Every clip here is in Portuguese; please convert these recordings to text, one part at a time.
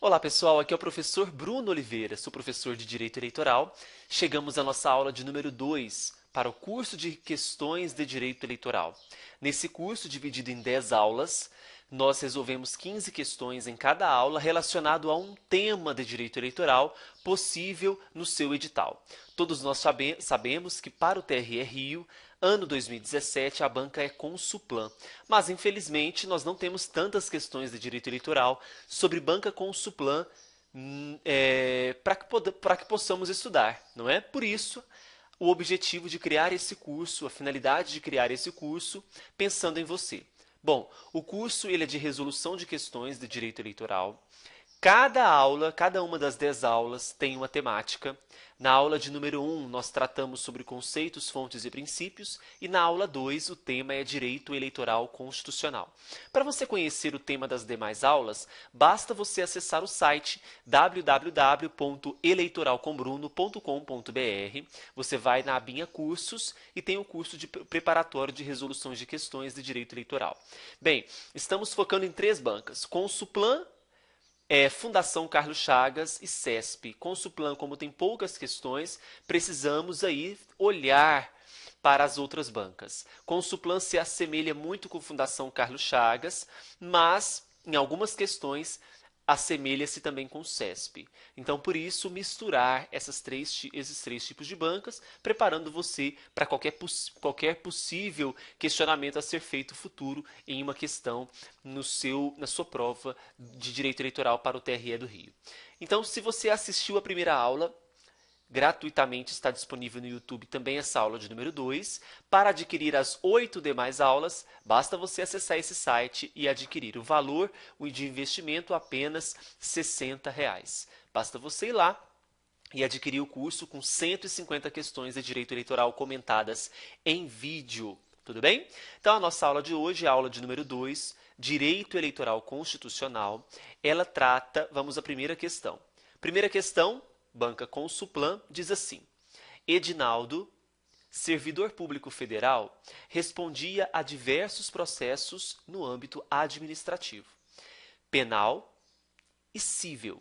Olá pessoal, aqui é o professor Bruno Oliveira, sou professor de Direito Eleitoral. Chegamos à nossa aula de número 2 para o curso de questões de Direito Eleitoral. Nesse curso, dividido em 10 aulas, nós resolvemos 15 questões em cada aula relacionado a um tema de Direito Eleitoral possível no seu edital. Todos nós sabemos que para o TRE Rio, ano 2017, a banca é Consuplan, mas infelizmente nós não temos tantas questões de direito eleitoral sobre banca Consuplan para que possamos estudar, não é? Por isso, o objetivo de criar esse curso, a finalidade de criar esse curso, pensando em você. Bom, o curso ele é de resolução de questões de direito eleitoral. Cada aula, cada uma das 10 aulas tem uma temática. Na aula de número 1, nós tratamos sobre conceitos, fontes e princípios, e na aula 2, o tema é Direito Eleitoral Constitucional. Para você conhecer o tema das demais aulas, basta você acessar o site www.eleitoralcombruno.com.br. Você vai na abinha Cursos e tem o curso de preparatório de resoluções de questões de direito eleitoral. Bem, estamos focando em 3 bancas: Consuplan, Fundação Carlos Chagas e CESP. Consuplan, como tem poucas questões, precisamos aí olhar para as outras bancas. Consuplan se assemelha muito com Fundação Carlos Chagas, mas em algumas questões assemelha-se também com o CESP. Então, por isso, misturar esses três tipos de bancas, preparando você para qualquer possível questionamento a ser feito futuro em uma questão na sua prova de direito eleitoral para o TRE do Rio. Então, se você assistiu a primeira aula, gratuitamente está disponível no YouTube também essa aula de número 2. Para adquirir as 8 demais aulas, basta você acessar esse site e adquirir. O valor de investimento apenas R$ 60. Basta você ir lá e adquirir o curso com 150 questões de direito eleitoral comentadas em vídeo. Tudo bem? Então a nossa aula de hoje é a aula de número 2, Direito Eleitoral Constitucional. Ela trata, vamos à primeira questão. Primeira questão, banca Consuplan, diz assim: Edinaldo, servidor público federal, respondia a diversos processos no âmbito administrativo, penal e cível,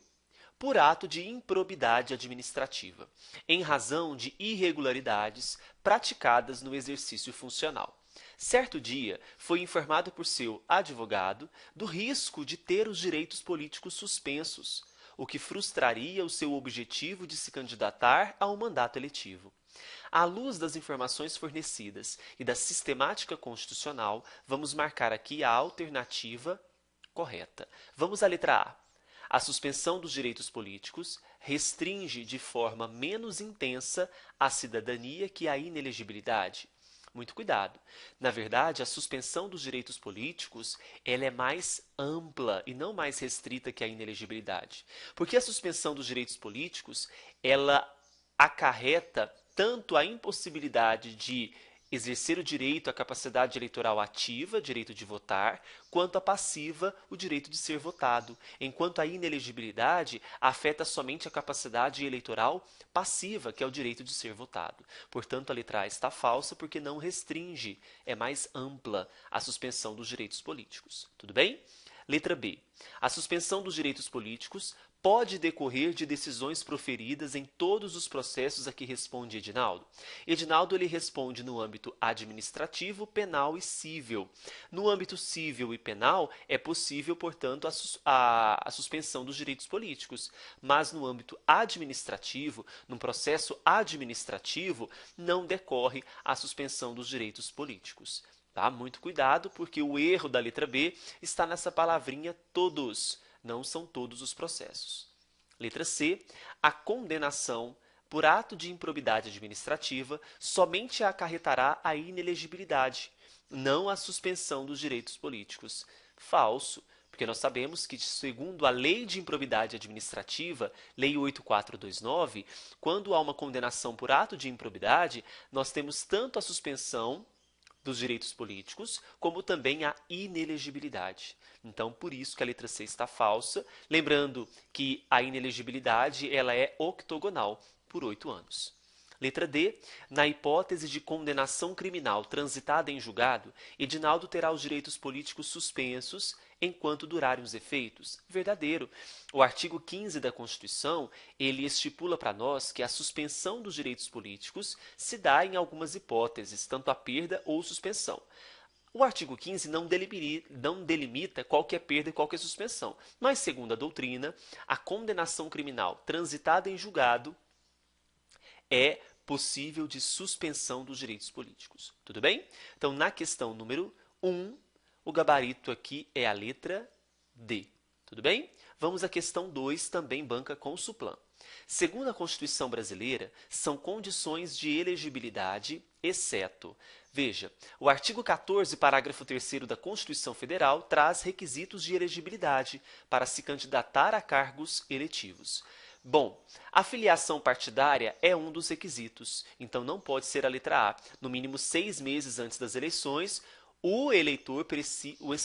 por ato de improbidade administrativa, em razão de irregularidades praticadas no exercício funcional. Certo dia, foi informado por seu advogado do risco de ter os direitos políticos suspensos, o que frustraria o seu objetivo de se candidatar a um mandato eletivo. À luz das informações fornecidas e da sistemática constitucional, vamos marcar aqui a alternativa correta. Vamos à letra A. A suspensão dos direitos políticos restringe de forma menos intensa a cidadania que a inelegibilidade. Muito cuidado. Na verdade, a suspensão dos direitos políticos ela é mais ampla e não mais restrita que a inelegibilidade. Porque a suspensão dos direitos políticos ela acarreta tanto a impossibilidade de exercer o direito à capacidade eleitoral ativa, direito de votar, quanto a passiva, o direito de ser votado, enquanto a inelegibilidade afeta somente a capacidade eleitoral passiva, que é o direito de ser votado. Portanto, a letra A está falsa porque não restringe, é mais ampla a suspensão dos direitos políticos. Tudo bem? Letra B. A suspensão dos direitos políticos pode decorrer de decisões proferidas em todos os processos a que responde Edinaldo. Edinaldo ele responde no âmbito administrativo, penal e cível. No âmbito cível e penal é possível, portanto, a suspensão dos direitos políticos, mas no âmbito administrativo, num processo administrativo, não decorre a suspensão dos direitos políticos. Tá? Muito cuidado, porque o erro da letra B está nessa palavrinha todos. Não são todos os processos. Letra C. A condenação por ato de improbidade administrativa somente acarretará a inelegibilidade, não a suspensão dos direitos políticos. Falso, porque nós sabemos que, segundo a Lei de Improbidade Administrativa, Lei 8429, quando há uma condenação por ato de improbidade, nós temos tanto a suspensão dos direitos políticos, como também a inelegibilidade. Então, por isso que a letra C está falsa, lembrando que a inelegibilidade ela é octogonal, por 8 anos. Letra D. Na hipótese de condenação criminal transitada em julgado, Edinaldo terá os direitos políticos suspensos enquanto durarem os efeitos. Verdadeiro. O artigo 15 da Constituição, ele estipula para nós que a suspensão dos direitos políticos se dá em algumas hipóteses, tanto a perda ou suspensão. O artigo 15 não delimita qual que é perda e qual que é suspensão, mas, segundo a doutrina, a condenação criminal transitada em julgado é possível de suspensão dos direitos políticos. Tudo bem? Então, na questão número 1, o gabarito aqui é a letra D. Tudo bem? Vamos à questão 2, também banca com suplan. Segundo a Constituição brasileira, são condições de elegibilidade, exceto. Veja, o artigo 14, parágrafo 3º da Constituição Federal traz requisitos de elegibilidade para se candidatar a cargos eletivos. Bom, a filiação partidária é um dos requisitos, então não pode ser a letra A. No mínimo 6 meses antes das eleições, o eleitor,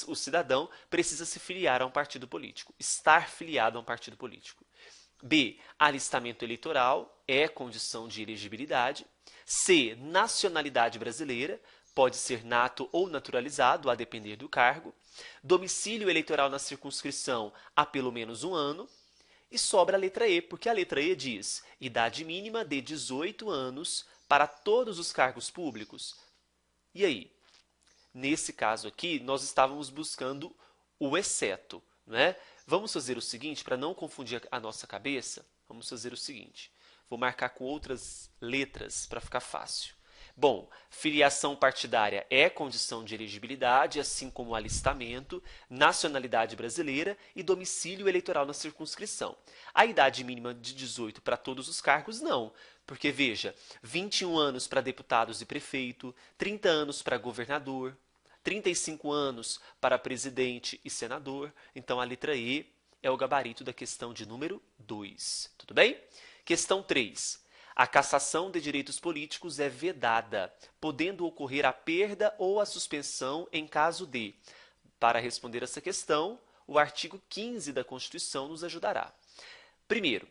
o cidadão, precisa se filiar a um partido político, estar filiado a um partido político. B. Alistamento eleitoral é condição de elegibilidade. C. Nacionalidade brasileira, pode ser nato ou naturalizado, a depender do cargo. Domicílio eleitoral na circunscrição há pelo menos 1 ano. E sobra a letra E, porque a letra E diz idade mínima de 18 anos para todos os cargos públicos. E aí? Nesse caso aqui, nós estávamos buscando o exceto, não é? Vamos fazer o seguinte, para não confundir a nossa cabeça, vamos fazer o seguinte. Vou marcar com outras letras para ficar fácil. Bom, filiação partidária é condição de elegibilidade, assim como alistamento, nacionalidade brasileira e domicílio eleitoral na circunscrição. A idade mínima de 18 para todos os cargos, não. Porque, veja, 21 anos para deputados e prefeito, 30 anos para governador, 35 anos para presidente e senador. Então, a letra E é o gabarito da questão de número 2. Tudo bem? Questão 3. A cassação de direitos políticos é vedada, podendo ocorrer a perda ou a suspensão em caso de. Para responder essa questão, o artigo 15 da Constituição nos ajudará. Primeiro,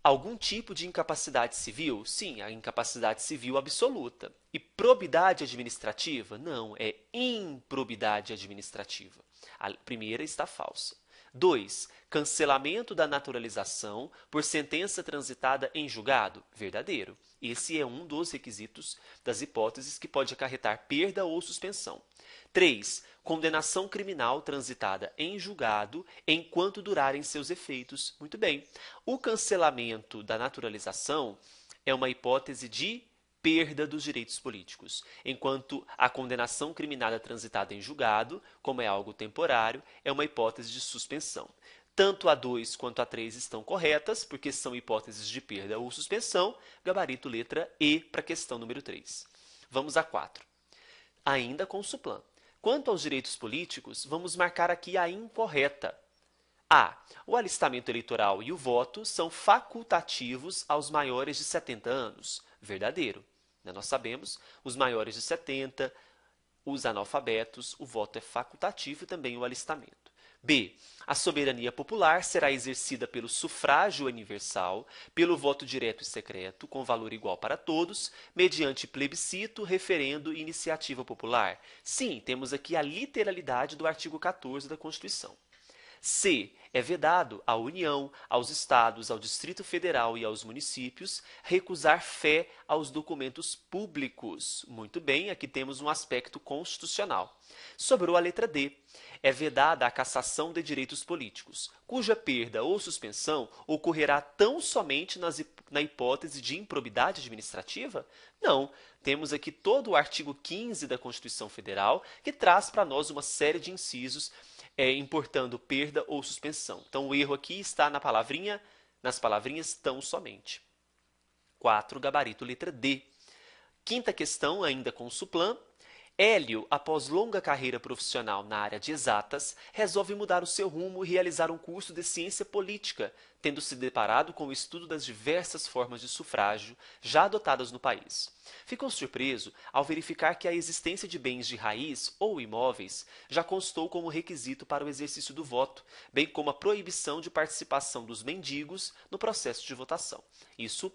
algum tipo de incapacidade civil? Sim, a incapacidade civil absoluta. E probidade administrativa? Não, é improbidade administrativa. A primeira está falsa. 2. Cancelamento da naturalização por sentença transitada em julgado? Verdadeiro. Esse é um dos requisitos das hipóteses que pode acarretar perda ou suspensão. 3. Condenação criminal transitada em julgado enquanto durarem seus efeitos. Muito bem. O cancelamento da naturalização é uma hipótese de perda dos direitos políticos, enquanto a condenação criminal transitada em julgado, como é algo temporário, é uma hipótese de suspensão. Tanto a 2 quanto a 3 estão corretas, porque são hipóteses de perda ou suspensão. Gabarito letra E para a questão número 3. Vamos a 4. Ainda com o suplan. Quanto aos direitos políticos, vamos marcar aqui a incorreta. A. O alistamento eleitoral e o voto são facultativos aos maiores de 70 anos. Verdadeiro. Nós sabemos, os maiores de 70, os analfabetos, o voto é facultativo e também o alistamento. B. A soberania popular será exercida pelo sufrágio universal, pelo voto direto e secreto, com valor igual para todos, mediante plebiscito, referendo e iniciativa popular. Sim, temos aqui a literalidade do artigo 14 da Constituição. C. É vedado à União, aos Estados, ao Distrito Federal e aos municípios recusar fé aos documentos públicos. Muito bem, aqui temos um aspecto constitucional. Sobrou a letra D. É vedada a cassação de direitos políticos, cuja perda ou suspensão ocorrerá tão somente na hipótese de improbidade administrativa? Não. Temos aqui todo o artigo 15 da Constituição Federal, que traz para nós uma série de incisos importando perda ou suspensão. Então, o erro aqui está nas palavrinhas tão somente. 4, gabarito letra D. Quinta questão, ainda com o suplan. Hélio, após longa carreira profissional na área de exatas, resolve mudar o seu rumo e realizar um curso de ciência política, tendo se deparado com o estudo das diversas formas de sufrágio já adotadas no país. Ficou surpreso ao verificar que a existência de bens de raiz ou imóveis já constou como requisito para o exercício do voto, bem como a proibição de participação dos mendigos no processo de votação. Isso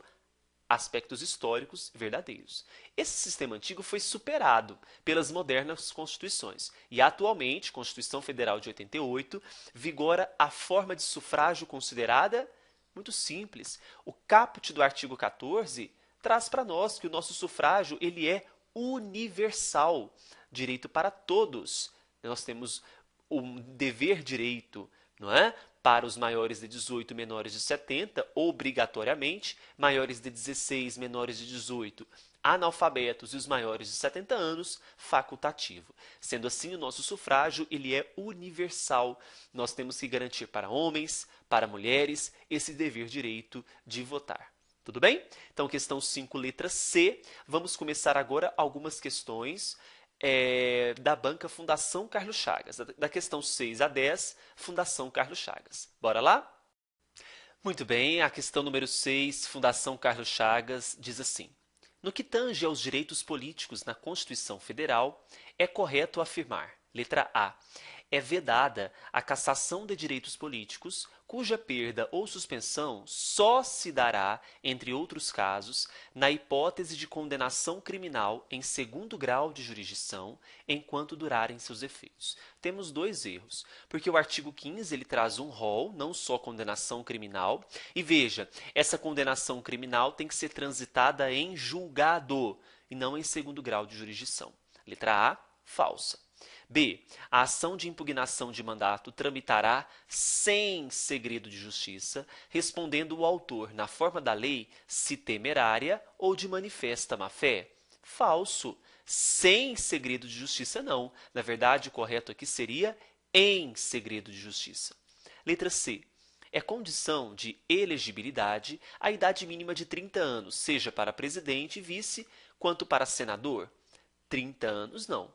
aspectos históricos verdadeiros. Esse sistema antigo foi superado pelas modernas constituições e atualmente, Constituição Federal de 88, vigora a forma de sufrágio considerada muito simples. O caput do artigo 14 traz para nós que o nosso sufrágio ele é universal, direito para todos. Nós temos um dever direito, não é? Para os maiores de 18 e menores de 70, obrigatoriamente, maiores de 16, menores de 18, analfabetos e os maiores de 70 anos, facultativo. Sendo assim, o nosso sufrágio ele é universal. Nós temos que garantir para homens, para mulheres, esse dever direito de votar. Tudo bem? Então, questão 5, letra C. Vamos começar agora algumas questões da banca Fundação Carlos Chagas. Da questão 6 a 10, Fundação Carlos Chagas. Bora lá? Muito bem, a questão número 6, Fundação Carlos Chagas, diz assim. No que tange aos direitos políticos na Constituição Federal, é correto afirmar, letra A, é vedada a cassação de direitos políticos, cuja perda ou suspensão só se dará, entre outros casos, na hipótese de condenação criminal em segundo grau de jurisdição, enquanto durarem seus efeitos. Temos dois erros, porque o artigo 15 ele traz um rol, não só condenação criminal, e veja, essa condenação criminal tem que ser transitada em julgado, e não em segundo grau de jurisdição. Letra A, falsa. B. A ação de impugnação de mandato tramitará sem segredo de justiça, respondendo o autor, na forma da lei, se temerária ou de manifesta má-fé. Falso. Sem segredo de justiça, não. Na verdade, o correto aqui seria em segredo de justiça. Letra C. É condição de elegibilidade a idade mínima de 30 anos, seja para presidente e vice, quanto para senador. 30 anos, não.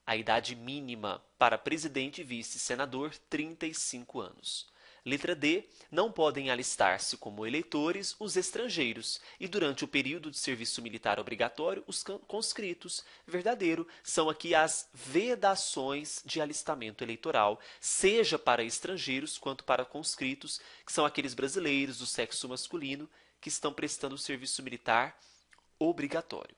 A idade mínima para presidente, vice e senador, 35 anos. Letra D. Não podem alistar-se como eleitores os estrangeiros e, durante o período de serviço militar obrigatório, os conscritos. Verdadeiro. São aqui as vedações de alistamento eleitoral, seja para estrangeiros quanto para conscritos, que são aqueles brasileiros do sexo masculino que estão prestando o serviço militar obrigatório.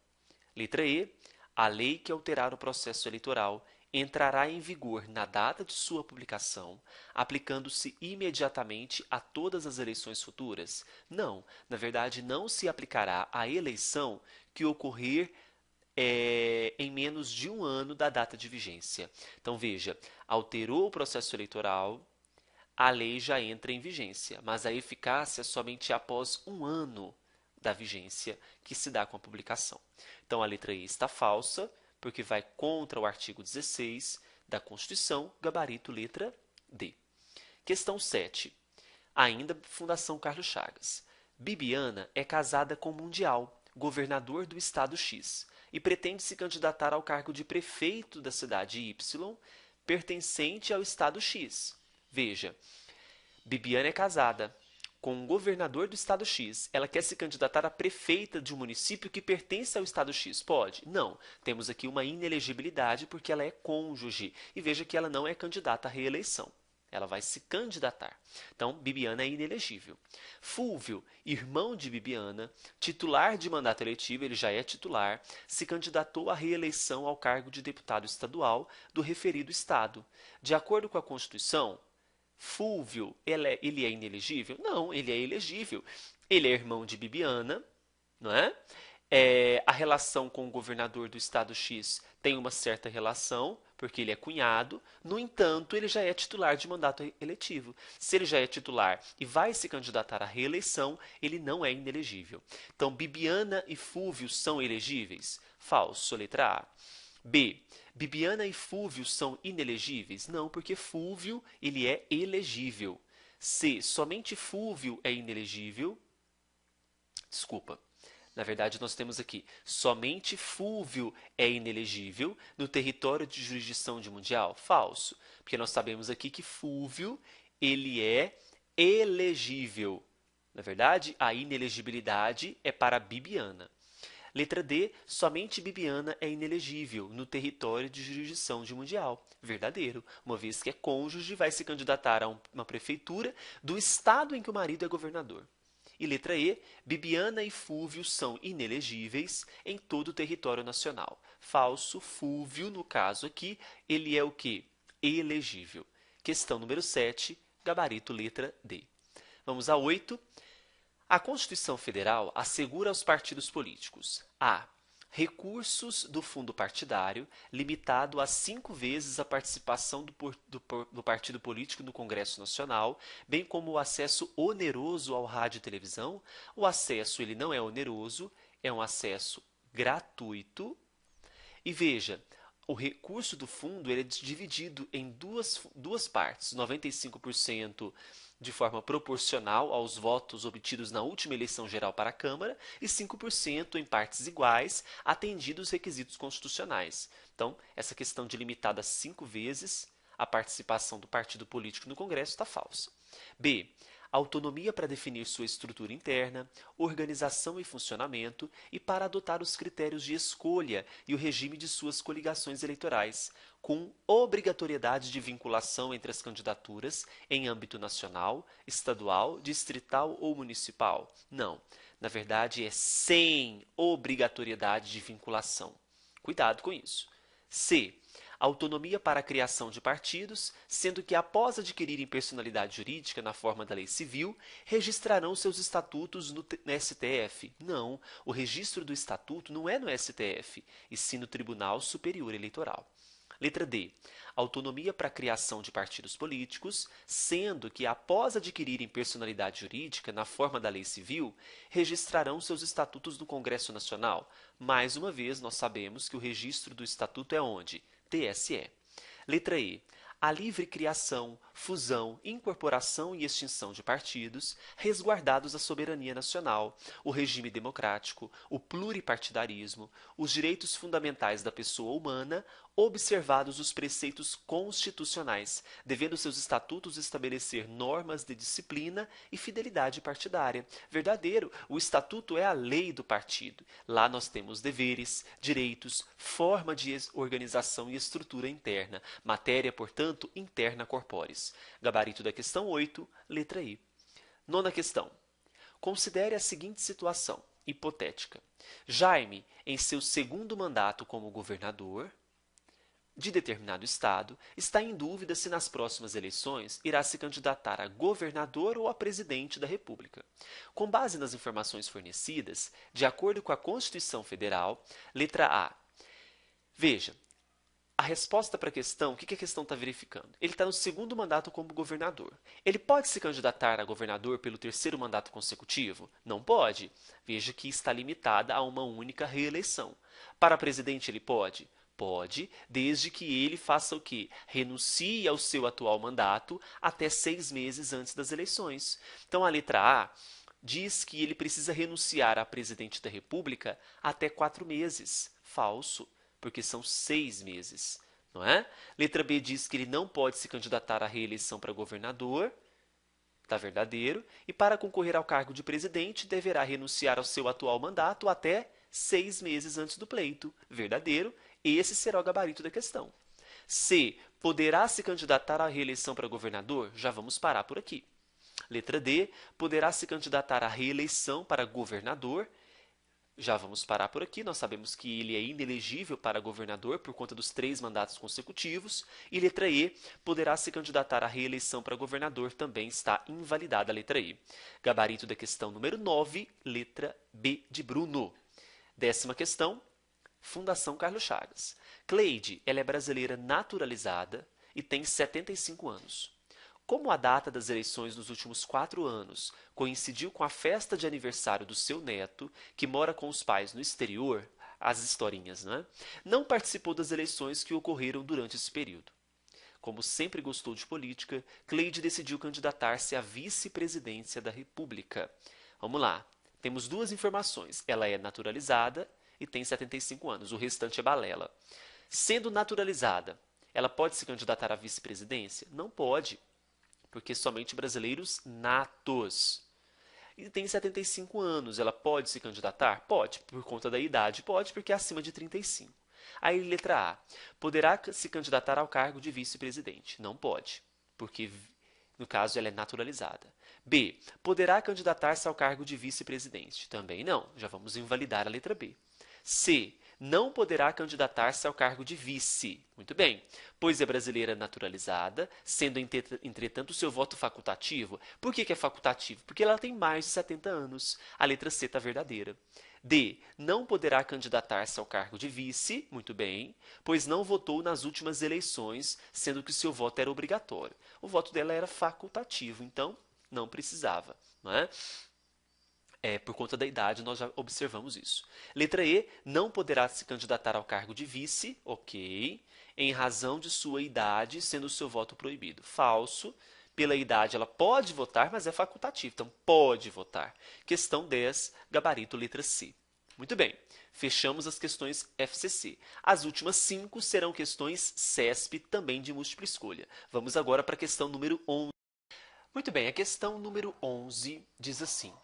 Letra E. A lei que alterar o processo eleitoral entrará em vigor na data de sua publicação, aplicando-se imediatamente a todas as eleições futuras? Não, na verdade não se aplicará à eleição que ocorrer em menos de um ano da data de vigência. Então veja, alterou o processo eleitoral, a lei já entra em vigência, mas a eficácia é somente após um ano da vigência que se dá com a publicação. Então, a letra E está falsa, porque vai contra o artigo 16 da Constituição, gabarito letra D. Questão 7. Ainda Fundação Carlos Chagas. Bibiana é casada com Mundial, governador do estado X, e pretende se candidatar ao cargo de prefeito da cidade Y, pertencente ao estado X. Veja, Bibiana é casada com um governador do estado X. Ela quer se candidatar a prefeita de um município que pertence ao estado X. Pode? Não. Temos aqui uma inelegibilidade porque ela é cônjuge. E veja que ela não é candidata à reeleição. Ela vai se candidatar. Então, Bibiana é inelegível. Fúvio, irmão de Bibiana, titular de mandato eletivo, ele já é titular, se candidatou à reeleição ao cargo de deputado estadual do referido estado. De acordo com a Constituição, Fúvio, ele é inelegível? Não, ele é elegível. Ele é irmão de Bibiana, não é? A relação com o governador do estado X tem uma certa relação, porque ele é cunhado. No entanto, ele já é titular de mandato eletivo. Se ele já é titular e vai se candidatar à reeleição, ele não é inelegível. Então, Bibiana e Fúvio são elegíveis? Falso, letra A. B. Bibiana e Fúvio são inelegíveis? Não, porque Fúvio ele é elegível. C. Somente Fúvio é inelegível? Desculpa. Na verdade, nós temos aqui somente Fúvio é inelegível no território de jurisdição de Mundial? Falso, porque nós sabemos aqui que Fúvio ele é elegível. Na verdade, a inelegibilidade é para Bibiana. Letra D, somente Bibiana é inelegível no território de jurisdição de Mundial. Verdadeiro, uma vez que é cônjuge, vai se candidatar a uma prefeitura do estado em que o marido é governador. E letra E, Bibiana e Fúvio são inelegíveis em todo o território nacional. Falso, Fúvio, no caso aqui, ele é o quê? Elegível. Questão número 7, gabarito letra D. Vamos a 8. A Constituição Federal assegura aos partidos políticos a recursos do fundo partidário, limitado a 5 vezes a participação do partido político no Congresso Nacional, bem como o acesso oneroso ao rádio e televisão. O acesso ele não é oneroso, é um acesso gratuito. E veja, o recurso do fundo ele é dividido em duas partes, 95% de forma proporcional aos votos obtidos na última eleição geral para a Câmara e 5% em partes iguais, atendidos os requisitos constitucionais. Então, essa questão de limitada a 5 vezes a participação do partido político no Congresso está falsa. B. Autonomia para definir sua estrutura interna, organização e funcionamento e para adotar os critérios de escolha e o regime de suas coligações eleitorais, com obrigatoriedade de vinculação entre as candidaturas em âmbito nacional, estadual, distrital ou municipal. Não, na verdade é sem obrigatoriedade de vinculação. Cuidado com isso. C. Autonomia para a criação de partidos, sendo que após adquirirem personalidade jurídica na forma da lei civil, registrarão seus estatutos no STF. Não, o registro do estatuto não é no STF, e sim no Tribunal Superior Eleitoral. Letra D. Autonomia para a criação de partidos políticos, sendo que após adquirirem personalidade jurídica na forma da lei civil, registrarão seus estatutos no Congresso Nacional. Mais uma vez, nós sabemos que o registro do estatuto é onde? TSE. Letra E. A livre criação, fusão, incorporação e extinção de partidos, resguardados a soberania nacional, o regime democrático, o pluripartidarismo, os direitos fundamentais da pessoa humana, observados os preceitos constitucionais, devendo seus estatutos estabelecer normas de disciplina e fidelidade partidária. Verdadeiro, o estatuto é a lei do partido. Lá nós temos deveres, direitos, forma de organização e estrutura interna, matéria, portanto, interna corporis. Gabarito da questão 8, letra I. Nona questão. Considere a seguinte situação, hipotética. Jaime, em seu segundo mandato como governador de determinado estado, está em dúvida se nas próximas eleições irá se candidatar a governador ou a presidente da República. Com base nas informações fornecidas, de acordo com a Constituição Federal, letra A. Veja, a resposta para a questão, o que a questão está verificando? Ele está no segundo mandato como governador. Ele pode se candidatar a governador pelo terceiro mandato consecutivo? Não pode. Veja que está limitada a uma única reeleição. Para presidente ele pode? Pode, desde que ele faça o quê? Renuncie ao seu atual mandato até 6 meses antes das eleições. Então a letra A diz que ele precisa renunciar a presidente da República até 4 meses. Falso, porque são 6 meses, não é? Letra B diz que ele não pode se candidatar à reeleição para governador, está verdadeiro, e para concorrer ao cargo de presidente deverá renunciar ao seu atual mandato até 6 meses antes do pleito, verdadeiro. Esse será o gabarito da questão. C. Poderá se candidatar à reeleição para governador? Já vamos parar por aqui. Letra D. Poderá se candidatar à reeleição para governador? Já vamos parar por aqui. Nós sabemos que ele é inelegível para governador por conta dos 3 mandatos consecutivos. E letra E. Poderá se candidatar à reeleição para governador? Também está invalidada a letra E. Gabarito da questão número 9, letra B de Bruno. 10ª questão. Fundação Carlos Chagas. Cleide, ela é brasileira naturalizada e tem 75 anos. Como a data das eleições nos últimos 4 anos coincidiu com a festa de aniversário do seu neto, que mora com os pais no exterior, as historinhas, né? Não participou das eleições que ocorreram durante esse período. Como sempre gostou de política, Cleide decidiu candidatar-se à vice-presidência da República. Vamos lá. Temos 2 informações. Ela é naturalizada e tem 75 anos. O restante é balela. Sendo naturalizada, ela pode se candidatar à vice-presidência? Não pode, porque somente brasileiros natos. E tem 75 anos. Ela pode se candidatar? Pode, por conta da idade. Pode, porque é acima de 35. Aí, letra A. Poderá se candidatar ao cargo de vice-presidente? Não pode, porque No caso, ela é naturalizada. B. Poderá candidatar-se ao cargo de vice-presidente. Também não. Já vamos invalidar a letra B. C. Não poderá candidatar-se ao cargo de vice. Muito bem. Pois é brasileira naturalizada, sendo, entretanto, seu voto facultativo. Por que é facultativo? Porque ela tem mais de 70 anos. A letra C está verdadeira. D. Não poderá candidatar-se ao cargo de vice, muito bem, pois não votou nas últimas eleições, sendo que seu voto era obrigatório. O voto dela era facultativo, então não precisava, não é? Por conta da idade, nós já observamos isso. Letra E, não poderá se candidatar ao cargo de vice, ok, em razão de sua idade, sendo o seu voto proibido. Falso. Pela idade, ela pode votar, mas é facultativo, então pode votar. Questão 10, gabarito letra C. Muito bem, fechamos as questões FCC. As últimas 5 serão questões CESP, também de múltipla escolha. Vamos agora para a questão número 11. Muito bem, a questão número 11 diz assim: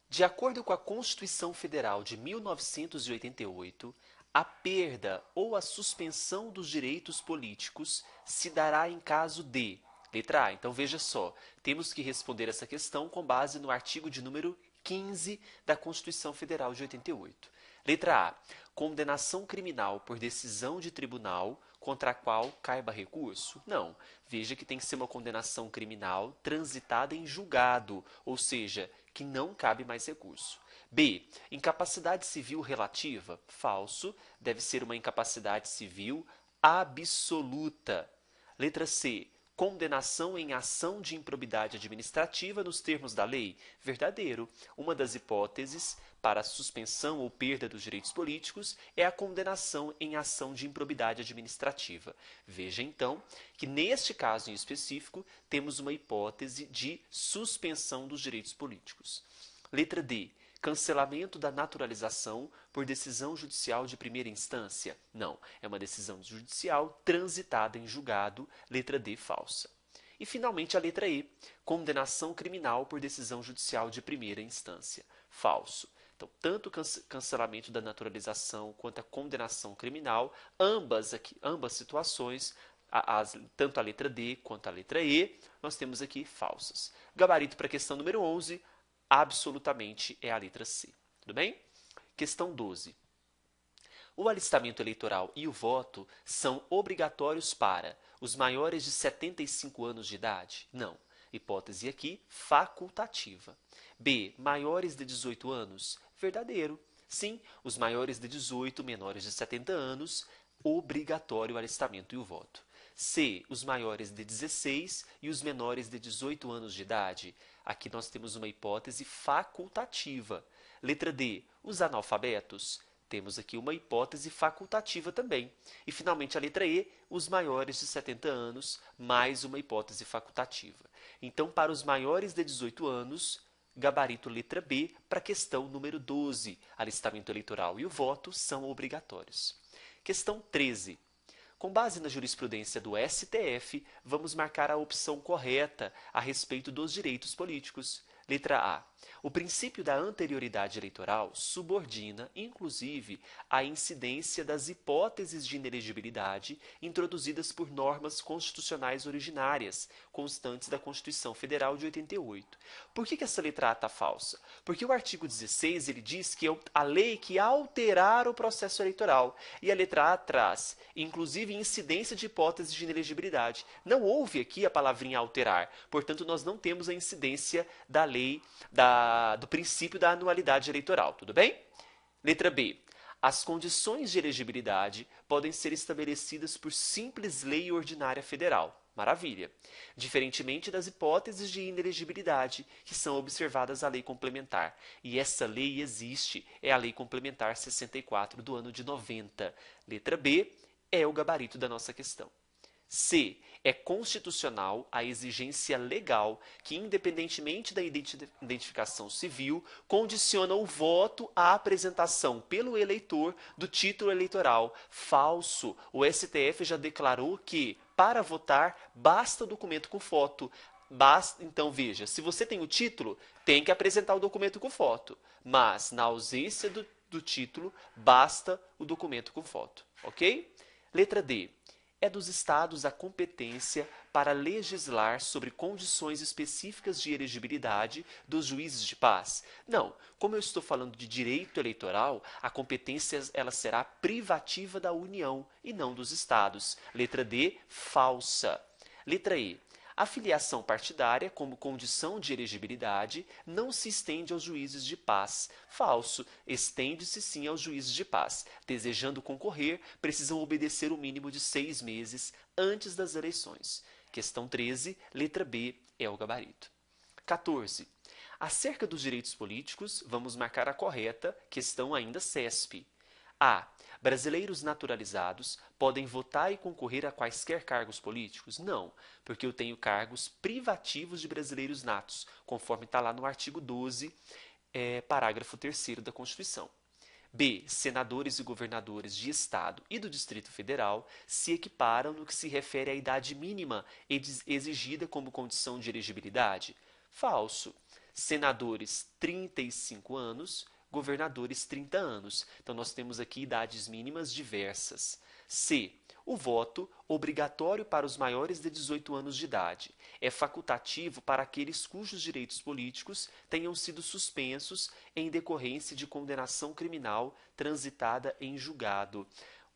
de acordo com a Constituição Federal de 1988, a perda ou a suspensão dos direitos políticos se dará em caso de... Letra A. Então, veja só, temos que responder essa questão com base no artigo de número 15 da Constituição Federal de 88. Letra A. Condenação criminal por decisão de tribunal contra a qual caiba recurso? Não. Veja que tem que ser uma condenação criminal transitada em julgado, ou seja, que não cabe mais recurso. B. Incapacidade civil relativa? Falso. Deve ser uma incapacidade civil absoluta. Letra C. Condenação em ação de improbidade administrativa nos termos da lei? Verdadeiro. Uma das hipóteses para a suspensão ou perda dos direitos políticos é a condenação em ação de improbidade administrativa. Veja, então, que neste caso em específico, temos uma hipótese de suspensão dos direitos políticos. Letra D. Cancelamento da naturalização por decisão judicial de primeira instância? Não, é uma decisão judicial transitada em julgado, letra D, falsa. E, finalmente, a letra E, condenação criminal por decisão judicial de primeira instância? Falso. Então, tanto o cancelamento da naturalização quanto a condenação criminal, ambas situações, tanto a letra D quanto a letra E, nós temos aqui falsas. Gabarito para a questão número 11, absolutamente é a letra C. Tudo bem? Questão 12. O alistamento eleitoral e o voto são obrigatórios para os maiores de 75 anos de idade? Não. Hipótese aqui, facultativa. B. Maiores de 18 anos? Verdadeiro. Sim, os maiores de 18, menores de 70 anos, obrigatório o alistamento e o voto. C. Os maiores de 16 e os menores de 18 anos de idade? Aqui nós temos uma hipótese facultativa. Letra D. Os analfabetos? Temos aqui uma hipótese facultativa também. E, finalmente, a letra E, os maiores de 70 anos, mais uma hipótese facultativa. Então, para os maiores de 18 anos, gabarito letra B para a questão número 12. Alistamento eleitoral e o voto são obrigatórios. Questão 13. Com base na jurisprudência do STF, vamos marcar a opção correta a respeito dos direitos políticos. Letra A. O princípio da anterioridade eleitoral subordina, inclusive, a incidência das hipóteses de inelegibilidade introduzidas por normas constitucionais originárias, constantes da Constituição Federal de 88. Por que essa letra A está falsa? Porque o artigo 16 ele diz que é a lei que alterar o processo eleitoral. E a letra A traz, inclusive, incidência de hipóteses de inelegibilidade. Não houve aqui a palavrinha alterar. Portanto, nós não temos a incidência da lei do princípio da anualidade eleitoral, tudo bem? Letra B. As condições de elegibilidade podem ser estabelecidas por simples lei ordinária federal. Maravilha. Diferentemente das hipóteses de inelegibilidade que são observadas à lei complementar. E essa lei existe, é a Lei Complementar 64 do ano de 90. Letra B é o gabarito da nossa questão. C. É constitucional a exigência legal que, independentemente da identificação civil, condiciona o voto à apresentação pelo eleitor do título eleitoral. Falso. O STF já declarou que, para votar, basta o documento com foto. Então, veja, se você tem o título, tem que apresentar o documento com foto. Mas, na ausência do título, basta o documento com foto. Ok? Letra D. É dos estados a competência para legislar sobre condições específicas de elegibilidade dos juízes de paz? Não, como eu estou falando de direito eleitoral, a competência ela será privativa da União e não dos estados. Letra D, falsa. Letra E. A filiação partidária, como condição de elegibilidade, não se estende aos juízes de paz. Falso. Estende-se sim aos juízes de paz. Desejando concorrer, precisam obedecer o mínimo de 6 meses antes das eleições. Questão 13, letra B, é o gabarito. 14. Acerca dos direitos políticos, vamos marcar a correta, questão ainda CESP. A. Brasileiros naturalizados podem votar e concorrer a quaisquer cargos políticos? Não, porque eu tenho cargos privativos de brasileiros natos, conforme está lá no artigo 12, parágrafo 3º da Constituição. B. Senadores e governadores de Estado e do Distrito Federal se equiparam no que se refere à idade mínima exigida como condição de elegibilidade? Falso. Senadores, 35 anos, governadores 30 anos. Então, nós temos aqui idades mínimas diversas. C. O voto, obrigatório para os maiores de 18 anos de idade, é facultativo para aqueles cujos direitos políticos tenham sido suspensos em decorrência de condenação criminal transitada em julgado.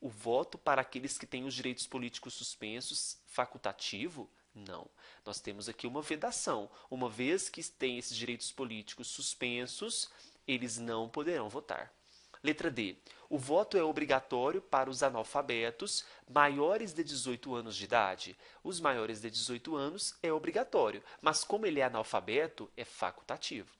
O voto para aqueles que têm os direitos políticos suspensos, facultativo? Não. Nós temos aqui uma vedação. Uma vez que tem esses direitos políticos suspensos, eles não poderão votar. Letra D. O voto é obrigatório para os analfabetos maiores de 18 anos de idade. Os maiores de 18 anos é obrigatório, mas como ele é analfabeto, é facultativo.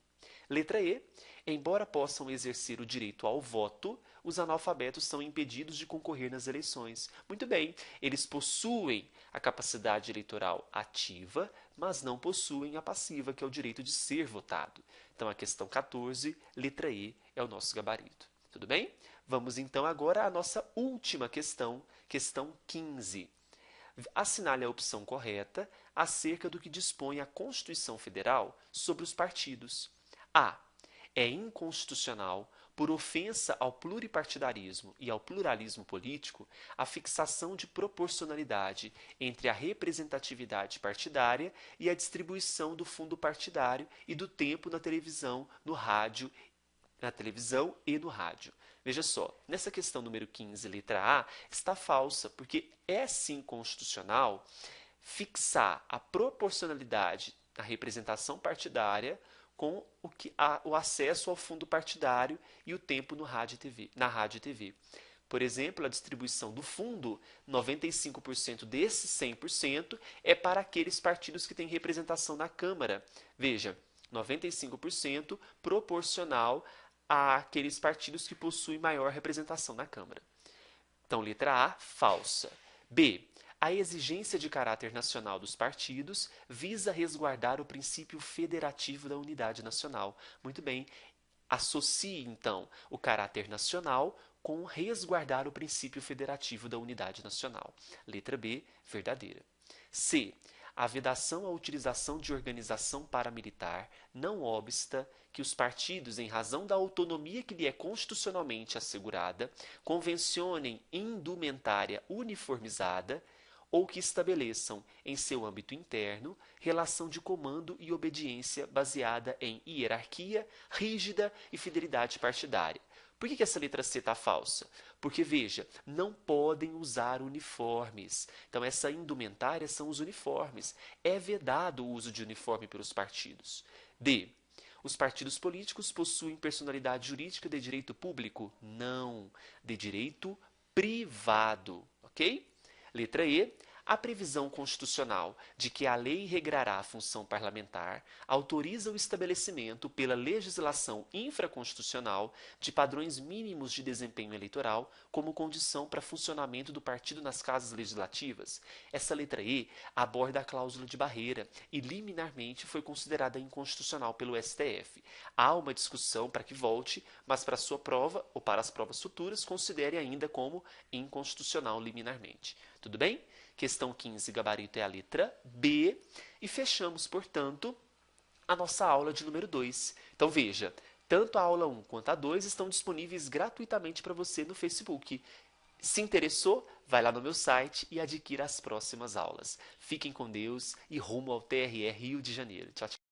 Letra E. Embora possam exercer o direito ao voto, os analfabetos são impedidos de concorrer nas eleições. Muito bem, eles possuem a capacidade eleitoral ativa, mas não possuem a passiva, que é o direito de ser votado. Então, a questão 14, letra E, é o nosso gabarito. Tudo bem? Vamos então agora à nossa última questão, questão 15. Assinale a opção correta acerca do que dispõe a Constituição Federal sobre os partidos. A. É inconstitucional, por ofensa ao pluripartidarismo e ao pluralismo político, a fixação de proporcionalidade entre a representatividade partidária e a distribuição do fundo partidário e do tempo na televisão, no rádio, na televisão e no rádio. Veja só, nessa questão número 15, letra A, está falsa, porque é sim constitucional fixar a proporcionalidade na representação partidária com o acesso ao fundo partidário e o tempo no rádio e TV, na rádio e TV. Por exemplo, a distribuição do fundo, 95% desses 100% é para aqueles partidos que têm representação na Câmara. Veja, 95% proporcional àqueles partidos que possuem maior representação na Câmara. Então, letra A, falsa. B. A exigência de caráter nacional dos partidos visa resguardar o princípio federativo da unidade nacional. Muito bem, associe então o caráter nacional com resguardar o princípio federativo da unidade nacional. Letra B, verdadeira. C. A vedação à utilização de organização paramilitar não obsta que os partidos, em razão da autonomia que lhe é constitucionalmente assegurada, convencionem indumentária uniformizada ou que estabeleçam, em seu âmbito interno, relação de comando e obediência baseada em hierarquia rígida e fidelidade partidária. Por que essa letra C está falsa? Porque, veja, não podem usar uniformes. Então, essa indumentária são os uniformes. É vedado o uso de uniforme pelos partidos. D. Os partidos políticos possuem personalidade jurídica de direito público? Não, de direito privado. Ok? Letra E. A previsão constitucional de que a lei regrará a função parlamentar autoriza o estabelecimento, pela legislação infraconstitucional, de padrões mínimos de desempenho eleitoral como condição para funcionamento do partido nas casas legislativas. Essa letra E aborda a cláusula de barreira e liminarmente foi considerada inconstitucional pelo STF. Há uma discussão para que volte, mas para a sua prova ou para as provas futuras considere ainda como inconstitucional liminarmente. Tudo bem? Questão 15, gabarito é a letra B. E fechamos, portanto, a nossa aula de número 2. Então, veja, tanto a aula 1 quanto a 2 estão disponíveis gratuitamente para você no Facebook. Se interessou, vai lá no meu site e adquira as próximas aulas. Fiquem com Deus e rumo ao TRE Rio de Janeiro. Tchau, tchau.